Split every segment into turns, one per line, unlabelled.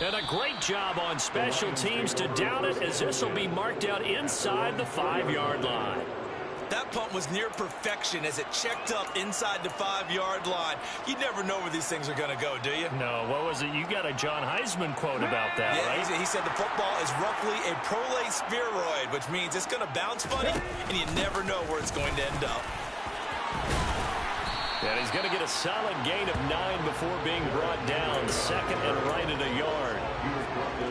And a great job on special teams to down it, as this will be marked out inside the 5-yard line.
That punt was near perfection as it checked up inside the 5-yard line. You never know where these things are going to go, do you?
No, what was it? You got a John Heisman quote about that,
yeah,
right?
He said the football is roughly a prolate spheroid, which means it's going to bounce funny, and you never know where it's going to end up.
And he's going to get a solid gain of 9 before being brought down. Second and right at a yard.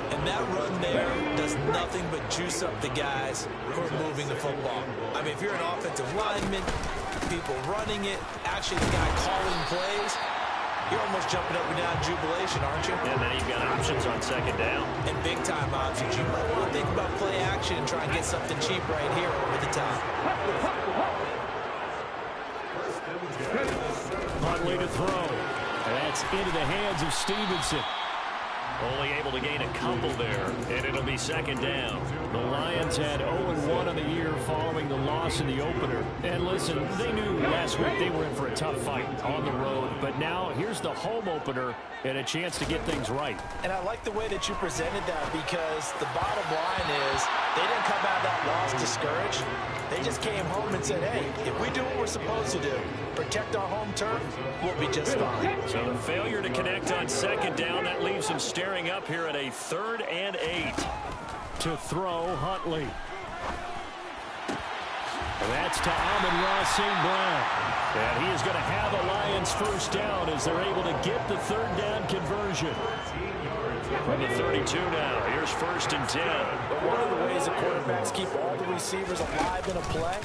And that run there does nothing but juice up the guys who are moving the football. I mean, if you're an offensive lineman, people running it, actually the guy calling plays, you're almost jumping up and down in jubilation, aren't you?
And then you've got options on second down.
And big-time options. You might want to think about play action and try and get something cheap right here over the top.
Huntley to throw. That's into the hands of Stevenson. Only able to gain a couple there, and it'll be second down. The Lions had 0-1 on the year following the loss in the opener. And listen, they knew last week they were in for a tough fight on the road. But now here's the home opener and a chance to get things right.
And I like the way that you presented that, because the bottom line is they didn't come out of that loss discouraged. They just came home and said, hey, if we do what we're supposed to do, protect our home turf, we'll be just fine.
So the failure to connect on second down, that leaves them staring up here at a 3rd and 8. To throw, Huntley. That's to Amon-Ra St. Brown. And he is going to have a Lions first down as they're able to get the 3rd down conversion. From the 32 now, here's 1st and 10.
But one of the ways the quarterbacks keep all the receivers alive in a play,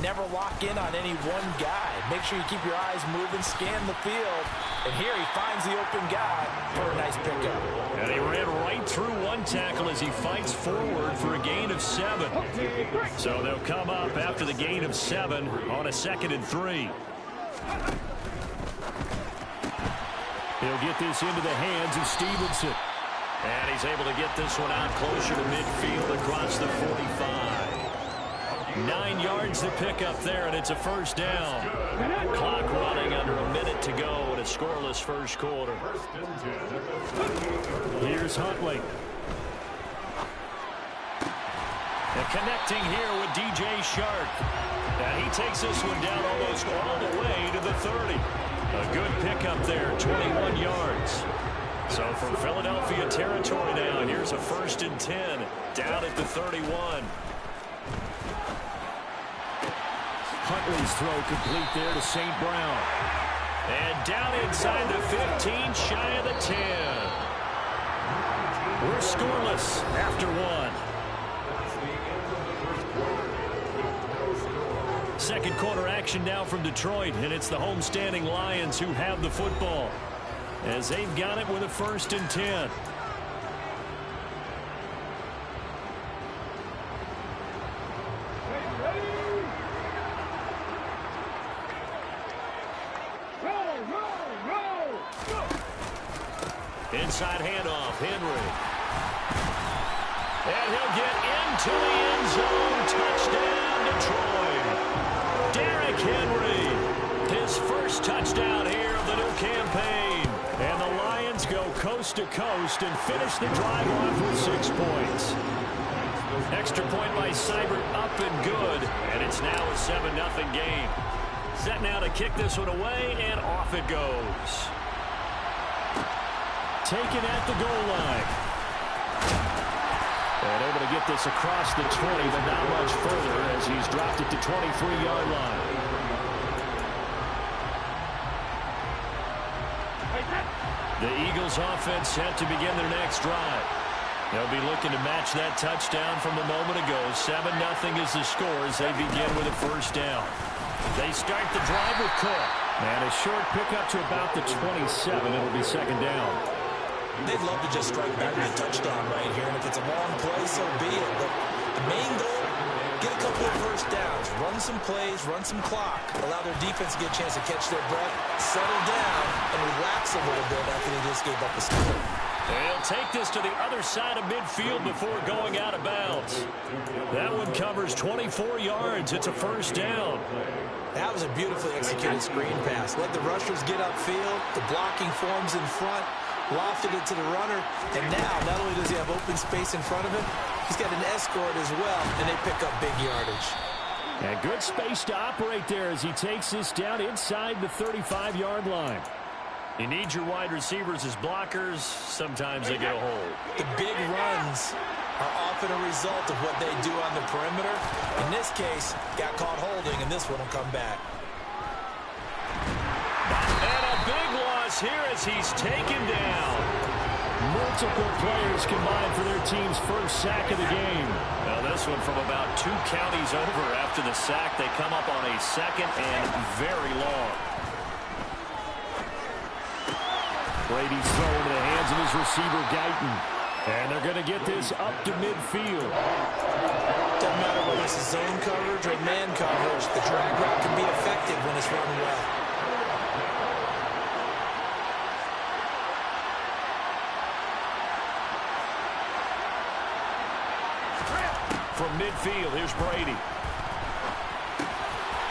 never lock in on any one guy. Make sure you keep your eyes moving, scan the field. And here he finds the open guy for a nice pickup.
And he ran right through one tackle as he fights forward for a gain of 7. So they'll come up after the gain of 7 on a 2nd and 3. He'll get this into the hands of Stevenson. And he's able to get this one out closer to midfield across the 45. 9 yards to pick up there, and it's a first down. Clock running under a minute to go in a scoreless first quarter. Here's Huntley. And connecting here with DJ Shark. And he takes this one down almost all the way to the 30. A good pickup there, 21 yards. So from Philadelphia territory now, here's a 1st and 10 down at the 31. Huntley's throw complete there to St. Brown. And down inside the 15, shy of the 10. We're scoreless after 1. Second quarter action now from Detroit, and it's the homestanding Lions who have the football, as they've got it with a 1st and 10. Inside handoff, Henry. And he'll get into the end zone. Touchdown, Detroit. Derrick Henry, his first touchdown here of the new campaign. And the Lions go coast to coast and finish the drive off with 6 points. Extra point by Seibert, up and good. And it's now a 7-0 game. Set now to kick this one away, and off it goes. Taken at the goal line. And able to get this across the 20, but not much further as he's dropped it to 23-yard line. The Eagles offense set to begin their next drive. They'll be looking to match that touchdown from a moment ago. 7-0 is the score as they begin with a first down. They start the drive with Cook. And a short pickup to about the 27. It'll be second down.
They'd love to just strike back with a touchdown right here. And if it's a long play, so be it. But the main goal, get a couple of first downs. Run some plays, run some clock. Allow their defense to get a chance to catch their breath, settle down, and relax a little bit after they just gave up a steal.
They'll take this to the other side of midfield before going out of bounds. That one covers 24 yards. It's a first down.
That was a beautifully executed screen pass. Let the rushers get upfield. The blocking forms in front. lofted it to the runner, and now not only does he have open space in front of him, he's got an escort as well, and they pick up big yardage.
And good space to operate there as he takes this down inside the 35-yard line. You need your wide receivers as blockers. Sometimes they get a hold.
The big runs are often a result of what they do on the perimeter. In this case, got caught holding, and this one will come back.
And a big loss here as he's taken down. Multiple players combined for their team's first sack of the game. Now this one from about 2 counties over after the sack. They come up on a second and very long. Brady's throw into the hands of his receiver, Guyton. And they're going to get this up to midfield.
Doesn't matter whether it's zone coverage or man coverage. The drag route can be effective when it's run well.
From midfield, here's Brady.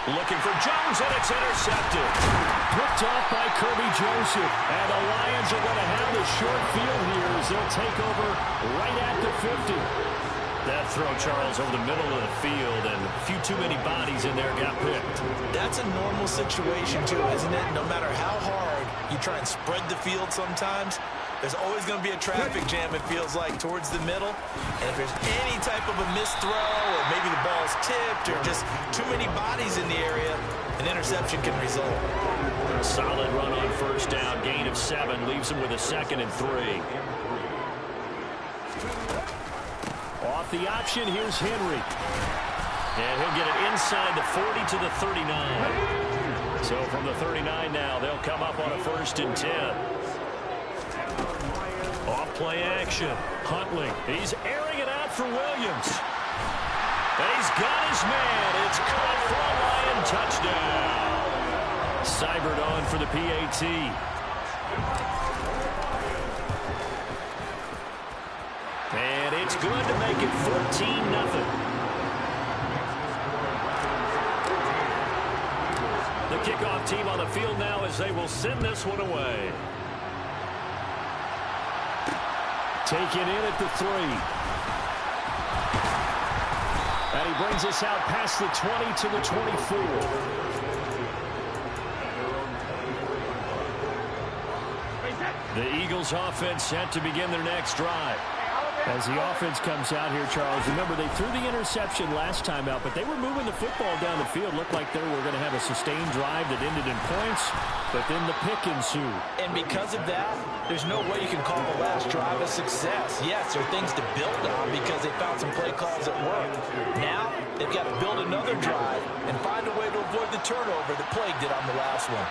Looking for Jones, and it's intercepted. Picked off by Kirby Joseph. And the Lions are going to have the short field here as they'll take over right at the 50. That throw, Charles, over the middle of the field, and a few too many bodies in there got picked.
That's a normal situation, too, isn't it? No matter how hard you try and spread the field sometimes, there's always going to be a traffic jam, it feels like, towards the middle. And if there's any type of a missed throw, or maybe the ball's tipped, or just too many bodies in the area, an interception can result.
Solid run on first down. Gain of 7 leaves him with a 2nd and 3. Off the option, here's Henry. And he'll get it inside the 40 to the 39. So from the 39 now, they'll come up on a 1st and 10. Off play action. Huntley. He's airing it out for Williams. And he's got his man. It's caught for a Lion touchdown. Seibert on for the PAT. And it's good to make it 14-0. The kickoff team on the field now as they will send this one away. Taken in at the 3. And he brings us out past the 20 to the 24. The Eagles offense set to begin their next drive. As the offense comes out here, Charles, remember they threw the interception last time out, but they were moving the football down the field. Looked like they were going to have a sustained drive that ended in points, but then the pick ensued.
And because of that, there's no way you can call the last drive a success. Yes, there are things to build on because they found some play calls that worked. Now, they've got to build another drive and find a way to avoid the turnover that plagued it on the last one.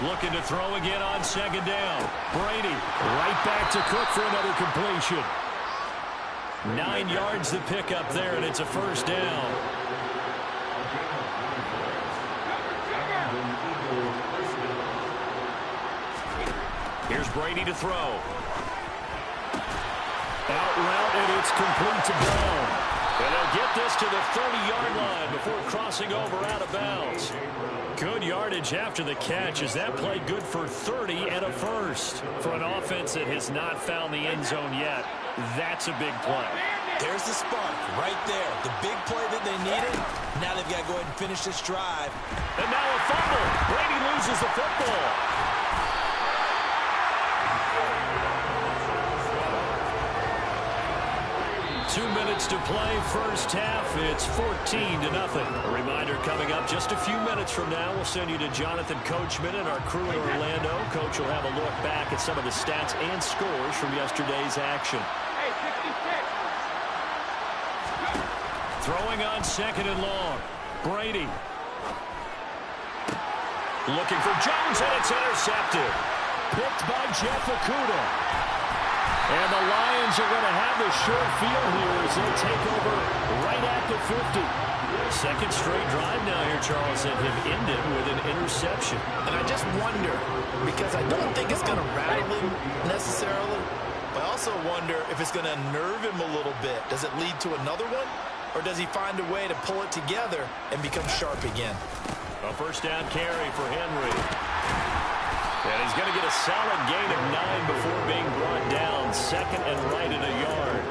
Looking to throw again on 2nd down. Brady right back to Cook for another completion. 9 yards to pick up there, and it's a 1st down. Here's Brady to throw. Out route, and it's complete to Brown. And they'll get this to the 30-yard line before crossing over out of bounds. Good yardage after the catch. Is that play good for 30 and a 1st? For an offense that has not found the end zone yet, that's a big play.
There's the spark right there. The big play that they needed. Now they've got to go ahead and finish this drive.
And now a fumble. Brady loses the football. Two minutes to play, first half. It's 14-0. A reminder coming up just a few minutes from now. We'll send you to Jonathan Coachman and our crew in Orlando. Coach will have a look back at some of the stats and scores from yesterday's action. Throwing on 2nd and long. Brady. Looking for Jones, and it's intercepted. Picked by Jeff Okudah. And the Lions are going to have the short field here as they'll take over right at the 50. 2nd straight drive now here, Charles, and have ended with an interception.
And I just wonder, because I don't think it's going to rattle him necessarily, but I also wonder if it's going to nerve him a little bit. Does it lead to another one? Or does he find a way to pull it together and become sharp again?
A first down carry for Henry. And he's going to get a solid gain of 9 before being brought down. Second and right at a yard.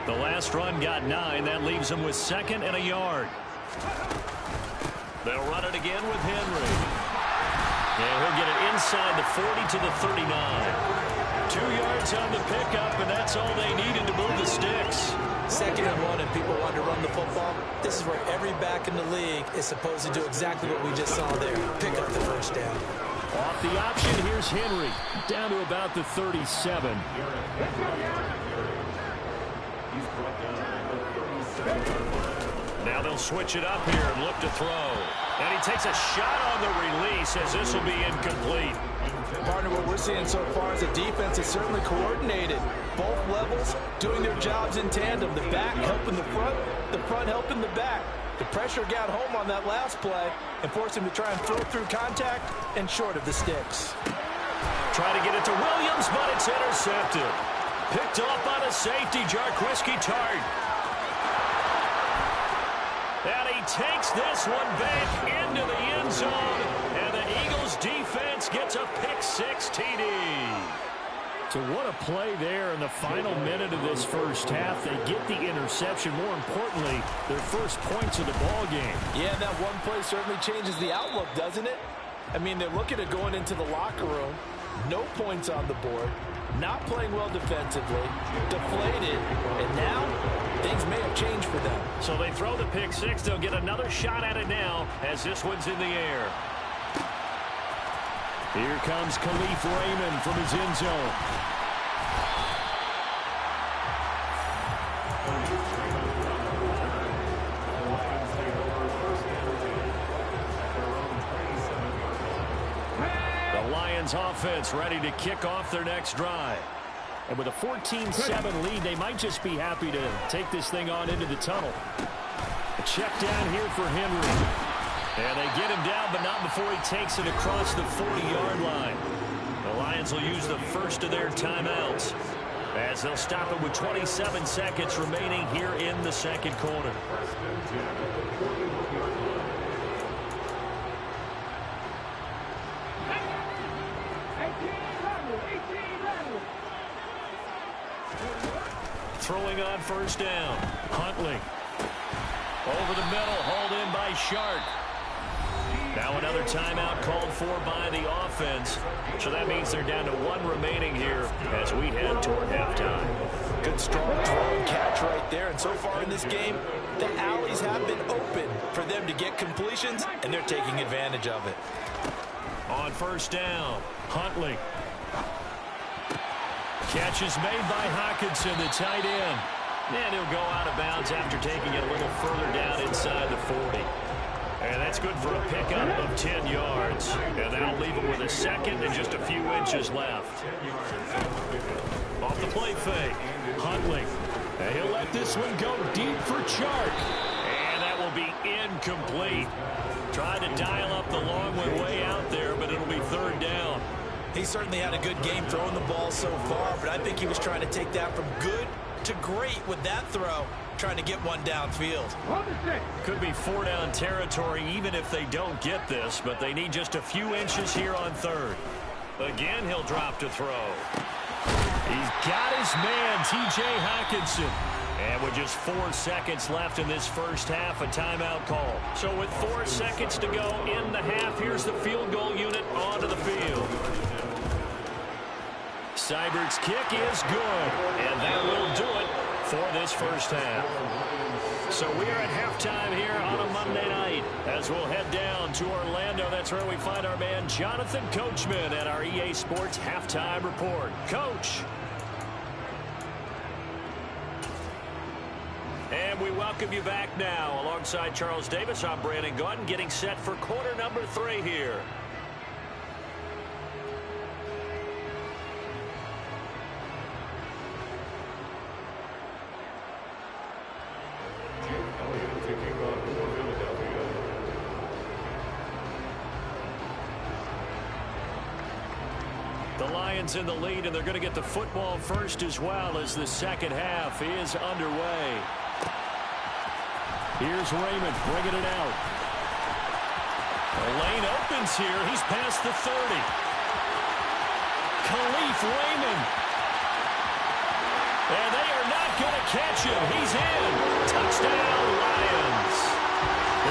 The last run got 9. That leaves them with second and a yard. They'll run it again with Henry. And he'll get it inside the 40 to the 39. 2 yards on the pickup, and that's all they needed to move the sticks.
Second and 1, and people want to run the football. This is where every back in the league is supposed to do exactly what we just saw there. Pick up the first down.
Off the option, here's Henry. Down to about the 37. Now they'll switch it up here and look to throw. And he takes a shot on the release as this will be incomplete.
Partner, what we're seeing so far is the defense is certainly coordinated. Both levels doing their jobs in tandem. The back helping the front helping the back. The pressure got home on that last play and forced him to try and throw through contact and short of the sticks.
Try to get it to Williams, but it's intercepted. Picked off on a safety, Jarquiski Tart. And he takes this one back into the end zone, and the Eagles defense gets a pick-6 TD. So what a play there in the final minute of this first half. They get the interception. More importantly, their first points of the ball game.
Yeah, that one play certainly changes the outlook, doesn't it? I mean, they're looking at going into the locker room. No points on the board. Not playing well defensively. Deflated. And now, things may have changed for them.
So they throw the pick-6. They'll get another shot at it now as this one's in the air. Here comes Khalif Raymond from his end zone. The Lions offense ready to kick off their next drive. And with a 14-7 lead, they might just be happy to take this thing on into the tunnel. A check down here for Henry. And they get him down, but not before he takes it across the 40-yard line. The Lions will use the first of their timeouts. as they'll stop it with 27 seconds remaining here in the second quarter. Throwing on first down. Huntley. Over the middle, hauled in by Shark. Now another timeout called for by the offense. So that means they're down to one remaining here as we head toward halftime.
Good strong throw and catch right there. And so far in this game, the alleys have been open for them to get completions, and they're taking advantage of it.
On first down, Huntley. Catch is made by Hockenson, the tight end. And he'll go out of bounds after taking it a little further down inside the 40. And that's good for a pickup of 10 yards. And that'll leave him with a second and just a few inches left. Off the play fake, Huntley. And he'll let this one go deep for Chark. And that will be incomplete. Tried to dial up the long one way out there, but it'll be third down.
He certainly had a good game throwing the ball so far, but I think he was trying to take that from good to great with that throw, trying to get one downfield.
Could be 4-down territory even if they don't get this, but they need just a few inches here on third. Again, he'll drop to throw. He's got his man, T.J. Hockenson. And with just 4 seconds left in this first half, a timeout call. So with 4 seconds to go in the half, here's the field goal unit onto the field. Seibert's kick is good, and that will do it for this first half. So we are at halftime here on a Monday night as we'll head down to Orlando. That's where we find our man Jonathan Coachman at our EA Sports Halftime Report. Coach. And we welcome you back now. Alongside Charles Davis, I'm Brandon Gordon, getting set for quarter number 3 here. The Lions in the lead, and they're going to get the football first as well as the second half is underway. Here's Raymond bringing it out. The lane opens here. He's past the 30. Khalif Raymond. And they are not going to catch him. He's in. Touchdown, Lions.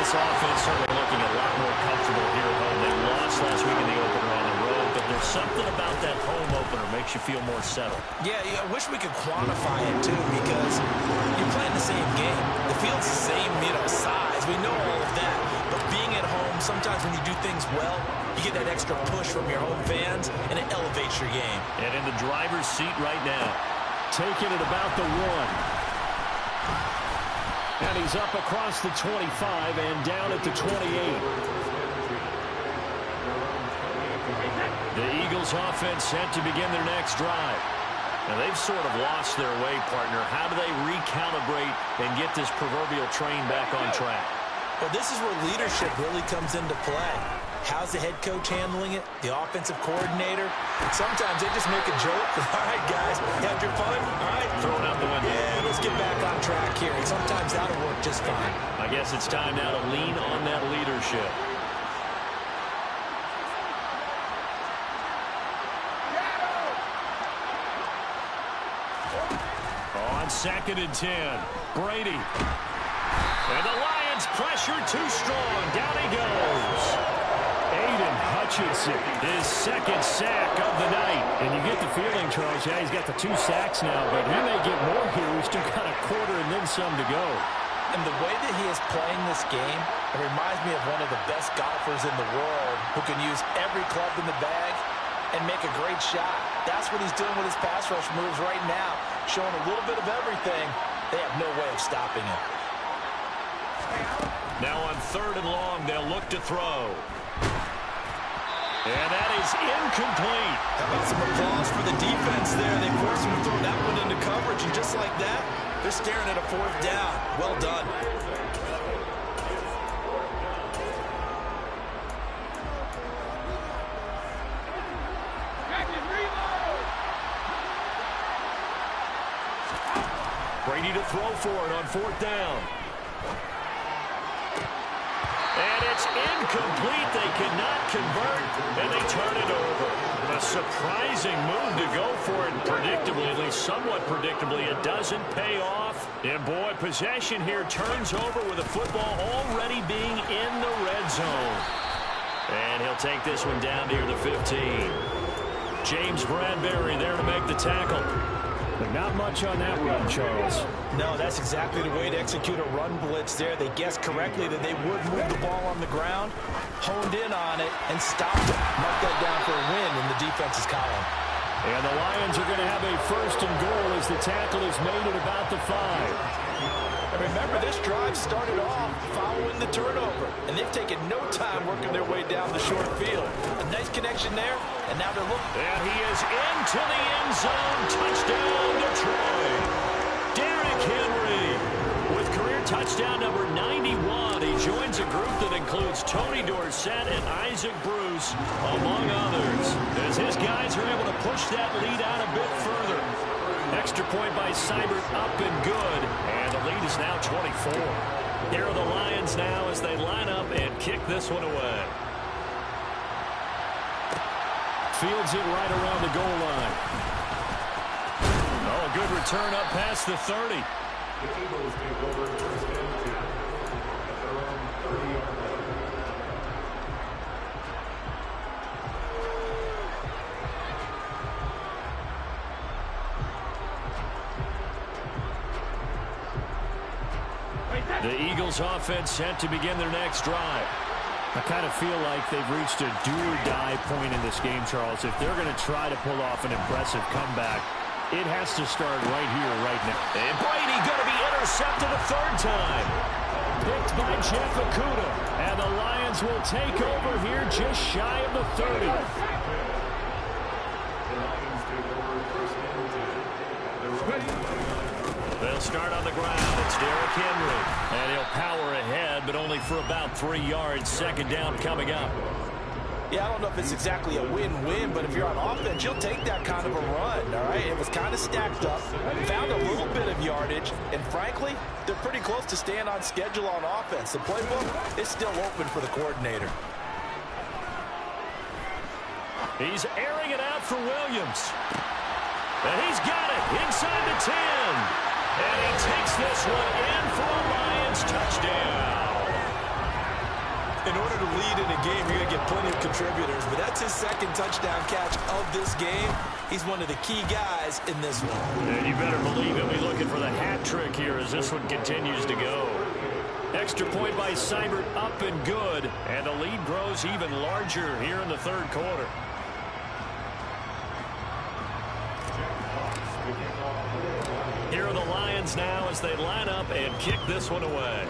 This offense certainly looking a lot more comfortable here at home. They lost last week in the opener on the road, but there's something about that home opener makes you feel more settled. Yeah, I wish we could quantify it, too, because you're playing the same game. The field's the same, size. We know all of that. But being at home, sometimes when you do things well, you get that extra push from your home fans, and it elevates your game. And in the driver's seat right now. Taking it about the 1. And he's up across the 25 and down at the 28. The Eagles offense set to begin their next drive. Now they've sort of lost their way, partner. How do they recalibrate and get this proverbial train back on track? Well, this is where leadership really comes into play. How's the head coach handling it? The offensive coordinator? Sometimes they just make a joke. All right, guys, have your fun. All right, throw it out the window. Yeah, let's get back on track here. And sometimes that'll work just fine. I guess it's time now to lean on that leadership. On 2nd and 10, Brady. And the Lions pressure too strong. Down he goes. Aiden Hutchinson, his second sack of the night. And you get the feeling, Charles, yeah, he's got the 2 sacks now, but he may get more here. We've still got a quarter and then some to go. And the way that he is playing this game, it reminds me of one of the best golfers in the world who can use every club in the bag and make a great shot. That's what he's doing with his pass rush moves right now, showing a little bit of everything. They have no way of stopping him. Now on 3rd and long, they'll look to throw. And that is incomplete. How about some applause for the defense there? They forced him to throw that one into coverage, and just like that, they're staring at a 4th down. Well done. ready to throw for it on 4th down. And it's incomplete. They cannot convert, and they turn it over. A surprising move to go for it. Predictably, at least somewhat predictably, it doesn't pay off. And, boy, possession here turns over with the football already being in the red zone. And he'll take this one down near the 15. James Bradbury there to make the tackle.
But not much on that run, Charles.
No, that's exactly the way to execute a run blitz there. They guessed correctly that they would move the ball on the ground, honed in on it, and stopped it. Mark that down for a win in the defense's column.
And the Lions are going to have a 1st and goal as the tackle is made at about the 5.
And remember, this drive started off following the turnover, and they've taken no time working their way down the short field. A nice connection there, and now they're looking.
And he is into the end zone. Touchdown, Detroit. Derrick Henry with career touchdown number 91. He joins a group that includes Tony Dorsett and Isaac Bruce, among others, as his guys are able to push that lead out a bit further. Extra point by Seibert, up and good, and the lead is now 24. Here are the Lions now as they line up and kick this one away. Fields it right around the goal line. Oh, a good return up past the 30.
The Eagles take over 1st and 10 at their own 30-yard line.
The Eagles offense set to begin their next drive.
I kind of feel like they've reached a do-or-die point in this game, Charles. If they're going to try to pull off an impressive comeback, it has to start right here, right now.
And Brady going to be intercepted a 3rd time. Picked by Jeff Okudah. And the Lions will take over here just shy of the 30.
The Lions take over 1st and 10 at their own.
They'll start on the ground. It's Derrick Henry. And he'll power ahead, but only for about 3 yards. 2nd down coming up.
Yeah, I don't know if it's exactly a win-win, but if you're on offense, you'll take that kind of a run, all right? It was kind of stacked up, found a little bit of yardage, and frankly, they're pretty close to staying on schedule on offense. The playbook is still open for the coordinator.
He's airing it out for Williams. And he's got it inside the 10. And he takes this one in for a Lions touchdown.
In order to lead in a game, you're going to get plenty of contributors, but that's his 2nd touchdown catch of this game. He's one of the key guys in this one.
And you better believe he'll be looking for the hat trick here as this one continues to go. Extra point by Seibert, up and good, and the lead grows even larger here in the 3rd quarter. Here are the Lions now as they line up and kick this one away.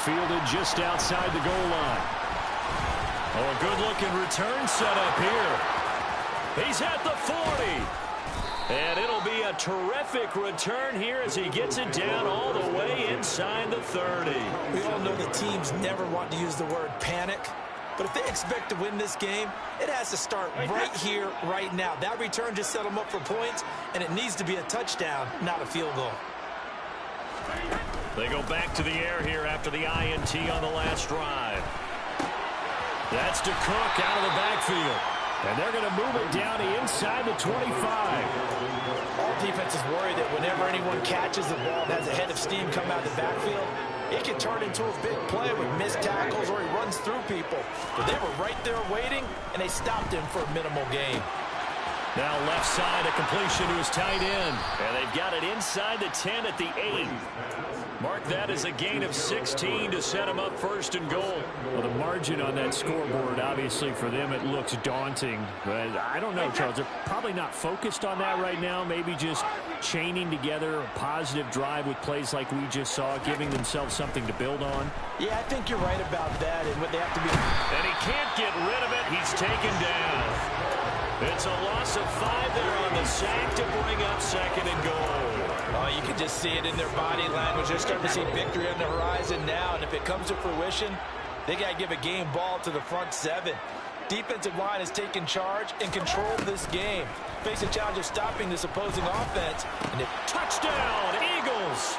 Fielded just outside the goal line. Oh, a good-looking return set up here. He's at the 40. And it'll be a terrific return here as he gets it down all the way inside the 30.
We all know the teams never want to use the word panic. But if they expect to win this game, it has to start right here, right now. That return just set them up for points, and it needs to be a touchdown, not a field goal.
They go back to the air here after the INT on the last drive. That's to Cook out of the backfield. And they're going to move it down to inside the 25.
All defenses worry that whenever anyone catches the ball and has a head of steam come out of the backfield, it can turn into a big play with missed tackles or he runs through people. But they were right there waiting, and they stopped him for a minimal gain.
Now left side, a completion to his tight end. And they've got it inside the 10 at the 8. Mark that as a gain of 16 to set him up 1st and goal.
Well, the margin on that scoreboard, obviously for them, it looks daunting. But I don't know, Charles. They're probably not focused on that right now. Maybe just chaining together a positive drive with plays like we just saw, giving themselves something to build on.
Yeah, I think you're right about that. And what they have to be.
And he can't get rid of it. He's taken down. It's a loss of 5 there on the sack to bring up 2nd and goal.
Oh, you can just see it in their body language. They're starting to see victory on the horizon now, and if it comes to fruition, they got to give a game ball to the front 7. Defensive line has taken charge and controlled this game. Face a challenge of stopping this opposing offense. And
touchdown, Eagles!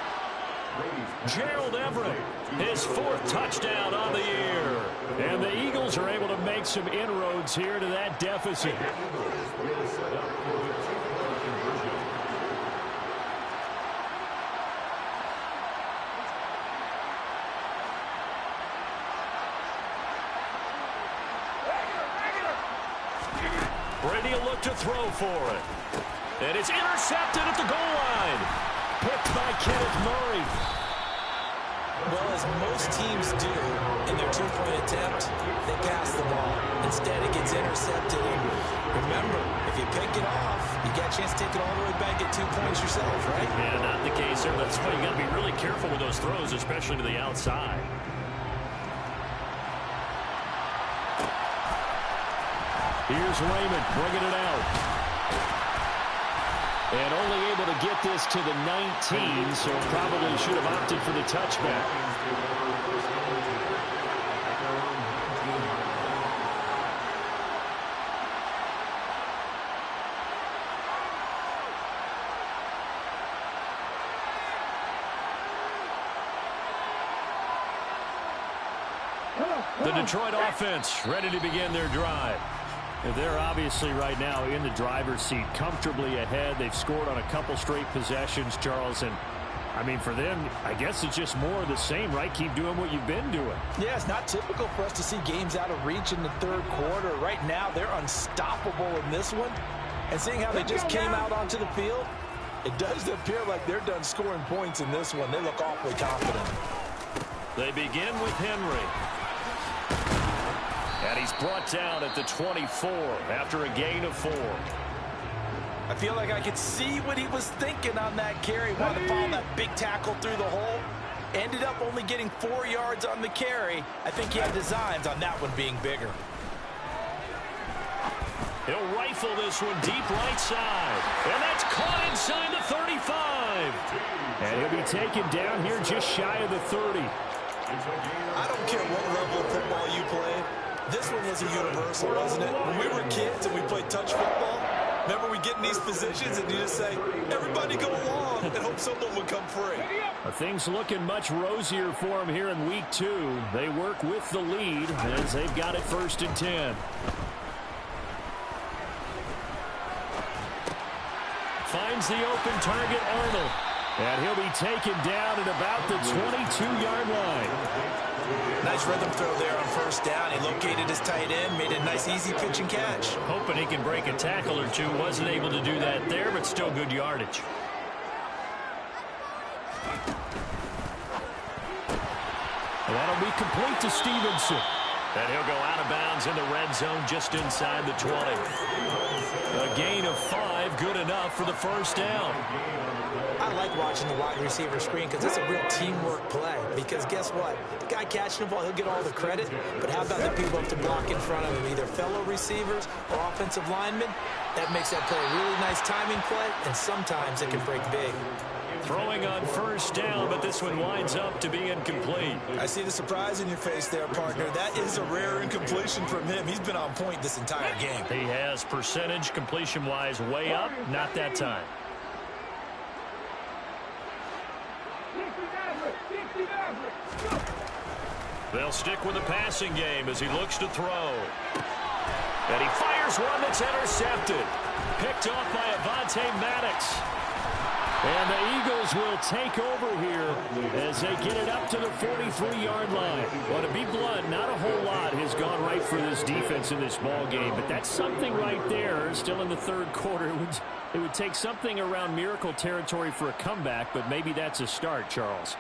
Gerald Everett, his 4th touchdown on the year. And the Eagles are able to make some inroads here to that deficit. Brady will look to throw for it. And it's intercepted at the goal line. Picked by Kenneth Murray.
Well, as most teams do in their 2-point attempt, they pass the ball. Instead, it gets intercepted. And remember, if you pick it off, you got a chance to take it all the way back, get 2 points yourself, right?
Yeah, not the case there. That's why you got to be really careful with those throws, especially to the outside. Here's Raymond bringing it out. And only able to get this to the 19, so probably should have opted for the touchback. The Detroit offense ready to begin their drive. They're obviously right now in the driver's seat, comfortably ahead. They've scored on a couple straight possessions, Charles. And, I mean, for them, I guess it's just more of the same, right? Keep doing what you've been doing.
Yeah, it's not typical for us to see games out of reach in the 3rd quarter. Right now, they're unstoppable in this one. And seeing how they just came out onto the field, it does appear like they're done scoring points in this one. They look awfully confident.
They begin with Henry. And he's brought down at the 24 after a gain of 4.
I feel like I could see what he was thinking on that carry. Wanted to follow that big tackle through the hole. Ended up only getting 4 yards on the carry. I think he had designs on that one being bigger.
He'll rifle this one deep right side. And that's caught inside the 35. And he'll be taken down here just shy of the 30.
I don't care what level of football you played. This one was a universal, wasn't it? When we were kids and we played touch football, remember we get in these positions and you just say, everybody go along, and hope someone would come free.
Things looking much rosier for him here in week 2. They work with the lead as they've got it 1st and 10. Finds the open target, Arnold. And he'll be taken down at about the 22-yard line.
Nice rhythm throw there on 1st down. He located his tight end, made a nice easy pitch and catch.
Hoping he can break a tackle or two. Wasn't able to do that there, but still good yardage. That'll be complete to Stevenson. And he'll go out of bounds in the red zone just inside the 20. A gain of 5, good enough for the 1st down.
I like watching the wide receiver screen because it's a real teamwork play. Because guess what? The guy catching the ball, he'll get all the credit. But how about the people up to block in front of him, either fellow receivers or offensive linemen? That makes that play a really nice timing play, and sometimes it can break big.
Throwing on 1st down, but this one winds up to be incomplete.
I see the surprise in your face there, partner. That is a rare incompletion from him. He's been on point this entire game.
He has percentage completion-wise way up, not that time. They'll stick with the passing game as he looks to throw. And he fires one that's intercepted. Picked off by Avonte Maddox. And the Eagles will take over here as they get it up to the 43-yard line. Well, to be blunt, not a whole lot has gone right for this defense in this ball game, but that's something right there. Still in the 3rd quarter. It would take something around miracle territory for a comeback, but maybe that's a start, Charles.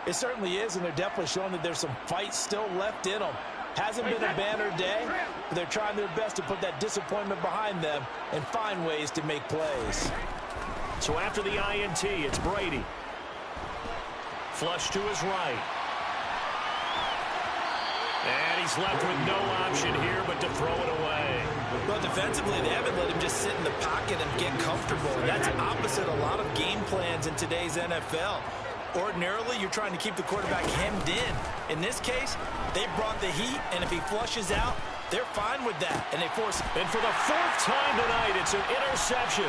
It certainly is, and they're definitely showing that there's some fight still left in them. Hasn't been a banner day, but they're trying their best to put that disappointment behind them and find ways to make plays.
So after the INT, it's Brady. Flush to his right. And he's left with no option here but to throw it away.
Well, defensively, they haven't let him just sit in the pocket and get comfortable. And that's opposite a lot of game plans in today's NFL. Ordinarily, you're trying to keep the quarterback hemmed in. In this case, they brought the heat, and if he flushes out, They're fine with that, and they force it.
And for the fourth time tonight, it's an interception.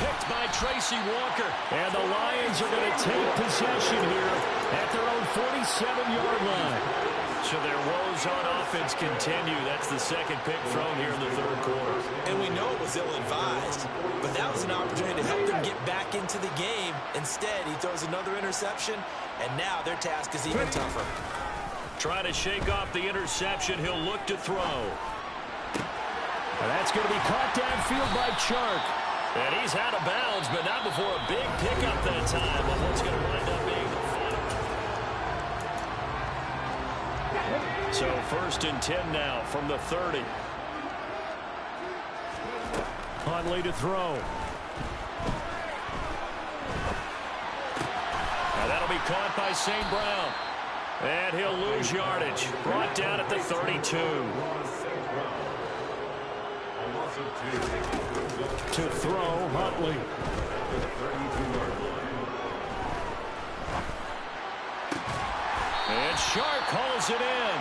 Picked by Tracy Walker. And the Lions are going to take possession here at their own 47-yard line. So their woes on offense continue. That's the second pick thrown here in the third quarter.
And we know it was ill-advised, but that was an opportunity to help them get back into the game. Instead, he throws another interception, and now their task is even tougher.
Trying to shake off the interception. He'll look to throw.
And that's going to be caught downfield by Chark.
And he's out of bounds, but not before a big pickup that time. But what's going to wind up being the final? So first and 10 now from the 30.
Huntley to throw.
Now that'll be caught by St. Brown. And he'll lose yardage. Brought down at the 32.
To throw, Huntley.
And Shark hauls it in.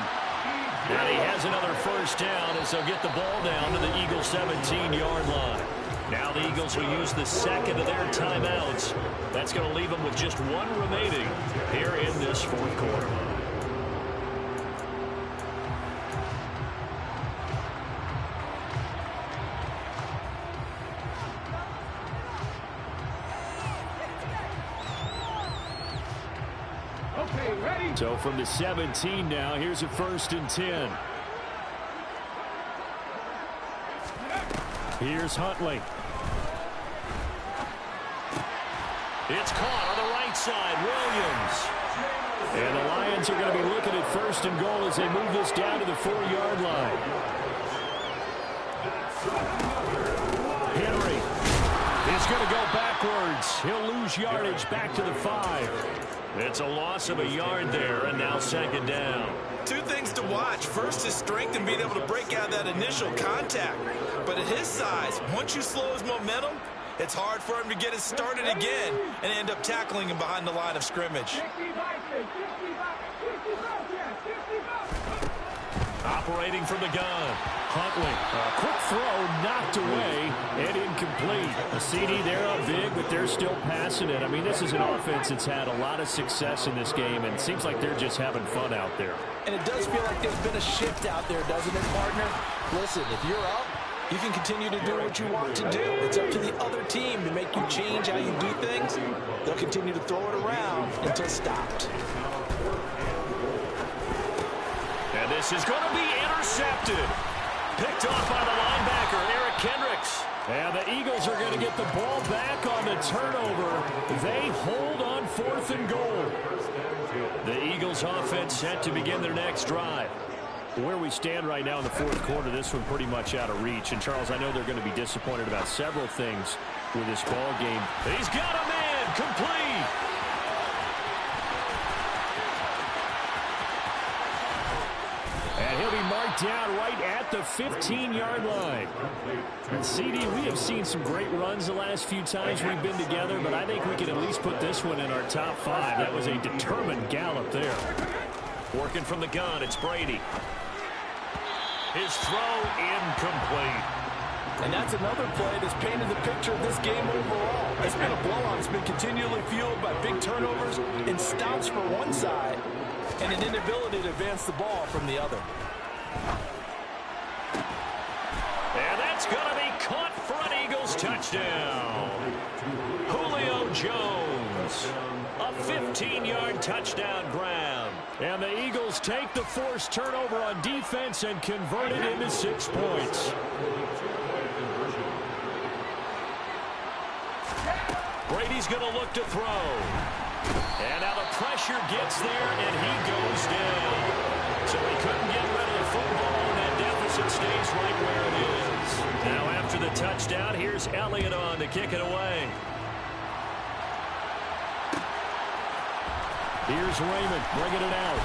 And he has another first down as they'll get the ball down to the Eagles' 17-yard line. Now the Eagles will use the second of their timeouts. That's going to leave them with just one remaining here in this fourth quarter.
So from the 17 now, here's a first and 10. Here's Huntley.
It's caught on the right side. Williams.
And the Lions are going to be looking at first and goal as they move this down to the 4-yard line. Henry is going to go backwards. He'll lose yardage back to the 5.
It's a loss of a yard there, and now second down.
Two things to watch. First is strength and being able to break out that initial contact. But at his size, once you slow his momentum, it's hard for him to get it started again and end up tackling him behind the line of scrimmage.
Operating from the gun.
Huntley, a quick throw, knocked away, and incomplete. A CD, they're up big, but they're still passing it. I mean, this is an offense that's had a lot of success in this game, and it seems like they're just having fun out there.
And it does feel like there's been a shift out there, doesn't it, partner? Listen, if you're up, you can continue to do what you want to do. It's up to the other team to make you change how you do things. They'll continue to throw it around until stopped.
And this is going to be intercepted. Picked off by the linebacker, Eric Kendricks.
And the Eagles are going to get the ball back on the turnover. They hold on 4th and goal.
The Eagles offense set to begin their next drive.
Where we stand right now in the fourth quarter, this one pretty much out of reach. And, Charles, I know they're going to be disappointed about several things with this ball game.
He's got a man complete.
And he'll be marked down right at the 15-yard line. And, CD, we have seen some great runs the last few times we've been together, but I think we can at least put this one in our top 5. That was a determined gallop there.
Working from the gun, it's Brady. His throw incomplete.
And that's another play that's painted the picture of this game overall. It's been a blowout. It's been continually fueled by big turnovers and stops for one side and an inability to advance the ball from the other.
And that's going to be caught for an Eagles touchdown. Julio Jones. A 15-yard touchdown grab.
And the Eagles take the forced turnover on defense and convert it into 6 points.
Brady's going to look to throw. And now the pressure gets there, and he goes down. So he couldn't get rid of the football, and that deficit stays right where it is. Now after the touchdown, here's Elliott on to kick it away.
Here's Raymond bringing it out.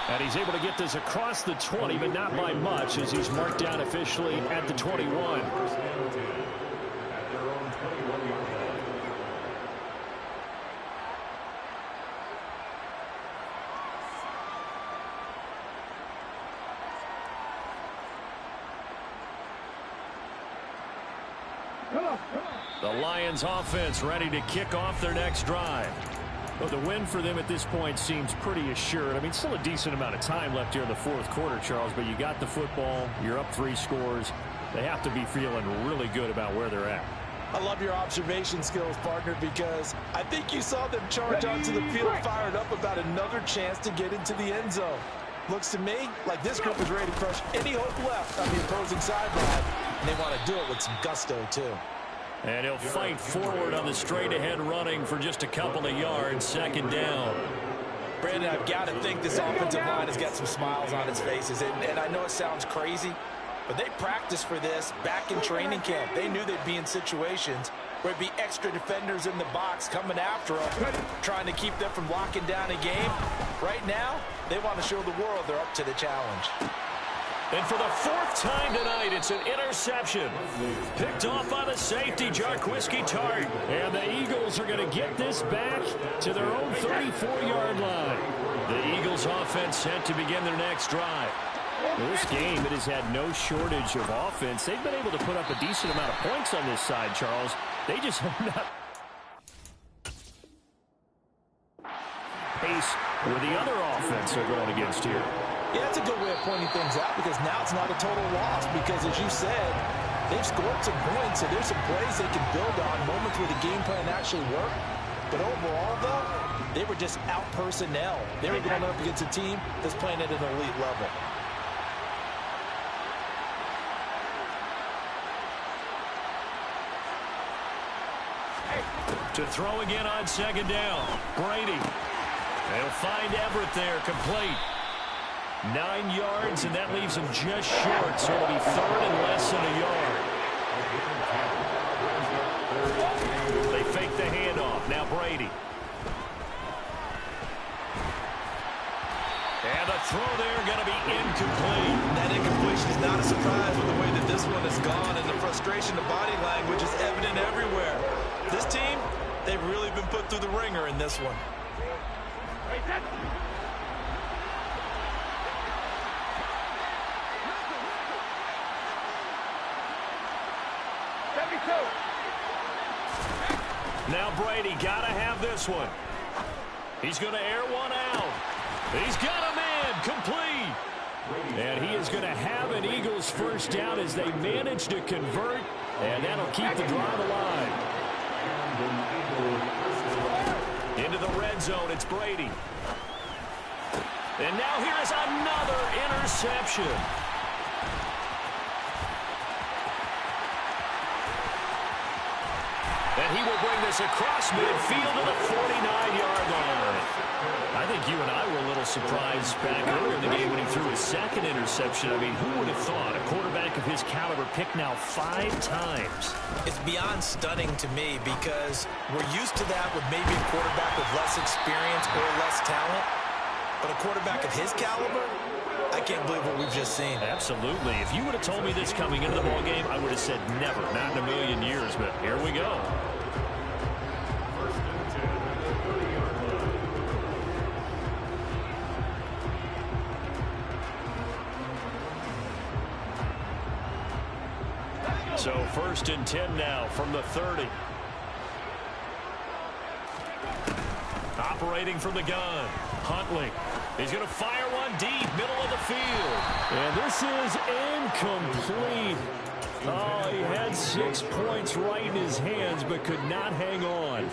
And he's able to get this across the 20, but not by much, as he's marked down officially at the 21.
The Lions offense ready to kick off their next drive.
Well, the win for them at this point seems pretty assured. I mean, still a decent amount of time left here in the fourth quarter, Charles, but you got the football. You're up 3 scores. They have to be feeling really good about where they're at.
I love your observation skills, partner, because I think you saw them charge onto the field fired up about another chance to get into the end zone. Looks to me like this group is ready to crush any hope left on the opposing sideline, and they want to do it with some gusto, too.
And he'll fight forward on the straight-ahead running for just a couple of yards, second down.
Brandon, I've got to think this offensive line has got some smiles on its faces, and I know it sounds crazy, but they practiced for this back in training camp. They knew they'd be in situations where there'd be extra defenders in the box coming after them, trying to keep them from locking down a game. Right now, they want to show the world they're up to the challenge.
And for the 4th time tonight, it's an interception. Picked off by the safety, Jarquiski Tart.
And the Eagles are going to get this back to their own 34-yard line.
The Eagles offense set to begin their next drive.
Well, this game, it has had no shortage of offense. They've been able to put up a decent amount of points on this side, Charles. They just have not pace with the other offense they're going against here.
Yeah, that's a good way of pointing things out, because now it's not a total loss, because as you said, they've scored some points, so there's some plays they can build on, moments where the game plan actually worked. But overall, though, they were just out personnel. They were going up against a team that's playing at an elite level.
To throw again on second down, Brady. They'll find Everett there, complete. 9 yards, and that leaves him just short, so it'll be 3rd and less than a yard. They fake the handoff. Now Brady. And the throw there going to be incomplete.
That incompletion is not a surprise with the way that this one has gone, and the frustration of body language is evident everywhere. This team, they've really been put through the ringer in this one.
Now Brady got to have this one. He's going to air one out. He's got a man, complete. And he is going to have an Eagles first down as they manage to convert, and that'll keep the drive alive. Into the red zone, it's Brady. And now here is another interception. And he will bring this across midfield to the 49-yard line. I think you and I were a little surprised back earlier in the game when he threw his 2nd interception. I mean, who would have thought a quarterback of his caliber picked now 5 times?
It's beyond stunning to me, because we're used to that with maybe a quarterback with less experience or less talent. But a quarterback of his caliber, I can't believe what we've just seen.
Absolutely. If you would have told me this coming into the ballgame, I would have said never, not in a million years. But here we go. So 1st and 10 now from the 30. Operating from the gun, Huntley. He's going to fire one deep, middle of the field.
And this is incomplete. Oh, he had 6 points right in his hands, but could not hang on.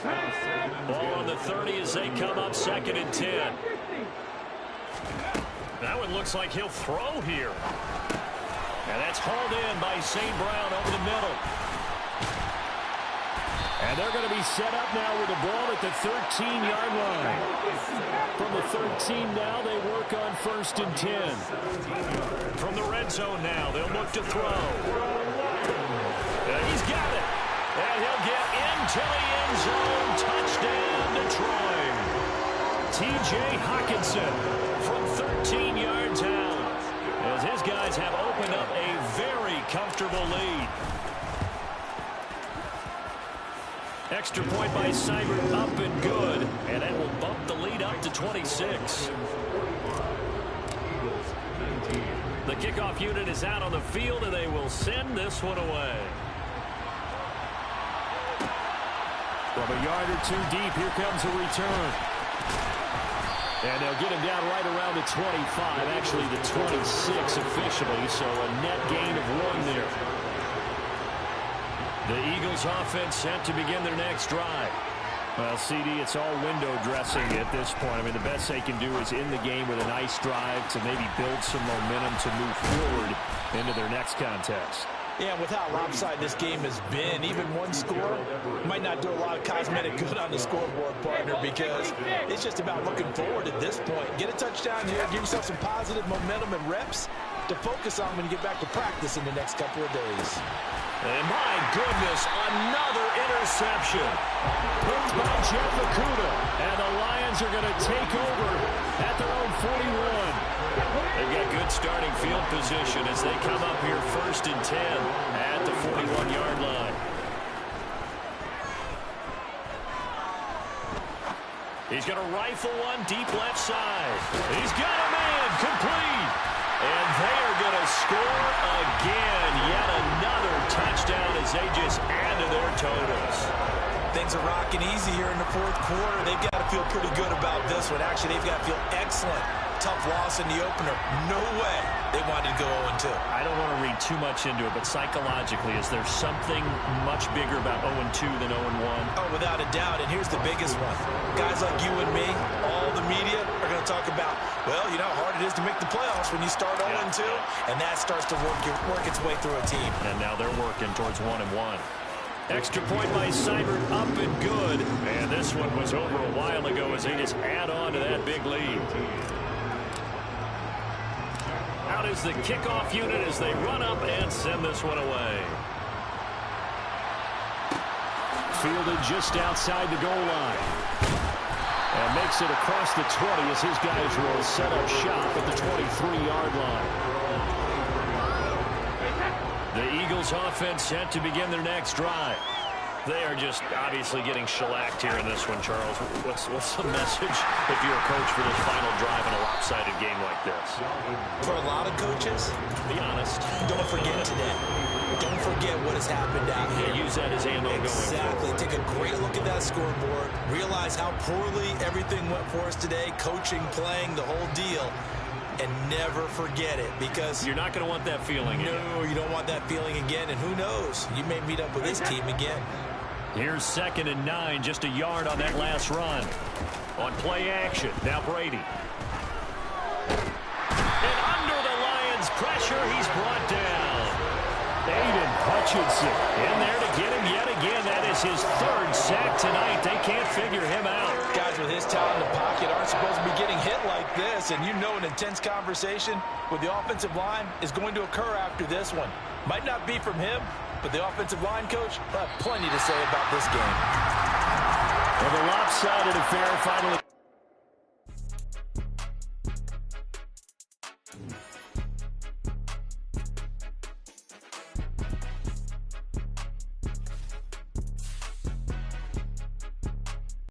Ball on the 30 as they come up 2nd and 10. That one looks like he'll throw here. And that's hauled in by St. Brown over the middle.
And they're going to be set up now with the ball at the 13-yard line. From the 13 now, they work on 1st and 10.
From the red zone now, they'll look to throw. And he's got it. And he'll get into the end zone. Touchdown, Detroit. T.J. Hockenson from 13 yards out, as his guys have opened up a very comfortable lead. Extra point by Seibert, up and good, and that will bump the lead up to 26. The kickoff unit is out on the field, and they will send this one away.
From a yard or two deep, here comes a return. And they'll get him down right around the 25, actually the 26 officially, so a net gain of 1 there. The Eagles offense set to begin their next drive. Well, CD, it's all window dressing at this point. I mean, the best they can do is in the game with a nice drive to maybe build some momentum to move forward into their next contest.
Yeah, with how lopsided this game has been, even one score might not do a lot of cosmetic good on the scoreboard, partner, because it's just about looking forward at this point. Get a touchdown here, give yourself some positive momentum and reps to focus on when you get back to practice in the next couple of days.
And my goodness, another interception. Picked by Jeff Okudah. And the Lions are going to take over at their own 41. They've got good starting field position as they come up here 1st and 10 at the 41-yard line. He's going to rifle one deep left side. He's got a man complete. And they are going to score again. Yet another touchdown as they just add to their totals.
Things are rocking easy here in the 4th quarter. They've got to feel pretty good about this one. Actually, they've got to feel excellent. Tough loss in the opener. No way they wanted to go 0-2.
I don't want to read too much into it, but psychologically, is there something much bigger about 0-2 than 0-1?
Oh, without a doubt, and here's the biggest one. Guys like you and me, all the media, are going to talk about, well, you know how hard it is to make the playoffs when you start 0-2, and that starts to work its way through a team.
And now they're working towards 1-1. Extra point by Seibert, up and good. And this one was over a while ago as they just add on to that big lead. Out is the kickoff unit as they run up and send this one away.
Fielded just outside the goal line. And makes it across the 20 as his guys will set up shop at the 23-yard line. The Eagles offense set to begin their next drive. They are just obviously getting shellacked here in this one, Charles. What's the message if you're a coach for this final drive in a lopsided game like this?
For a lot of coaches,
Be honest.
don't forget today. Don't forget what has happened out here.
Use that as ammo going
Exactly.
forward.
Take a great look at that scoreboard. Realize how poorly everything went for us today. Coaching, playing, the whole deal. And never forget it, because
You're not going to want that feeling again.
no, you don't want that feeling again. And who knows? You may meet up with this team again.
Here's 2nd and 9, just a yard on that last run. On play action, now Brady. And under the Lions' pressure, he's brought down.
Aiden Hutchinson
In there to get him yet again. That is his 3rd sack tonight. They can't figure him out.
Guys with his talent in the pocket aren't supposed to be getting hit like this. And you know an intense conversation with the offensive line is going to occur after this one. Might not be from him, but the offensive line coach will have plenty to say about this game.
Well, the lopsided affair finally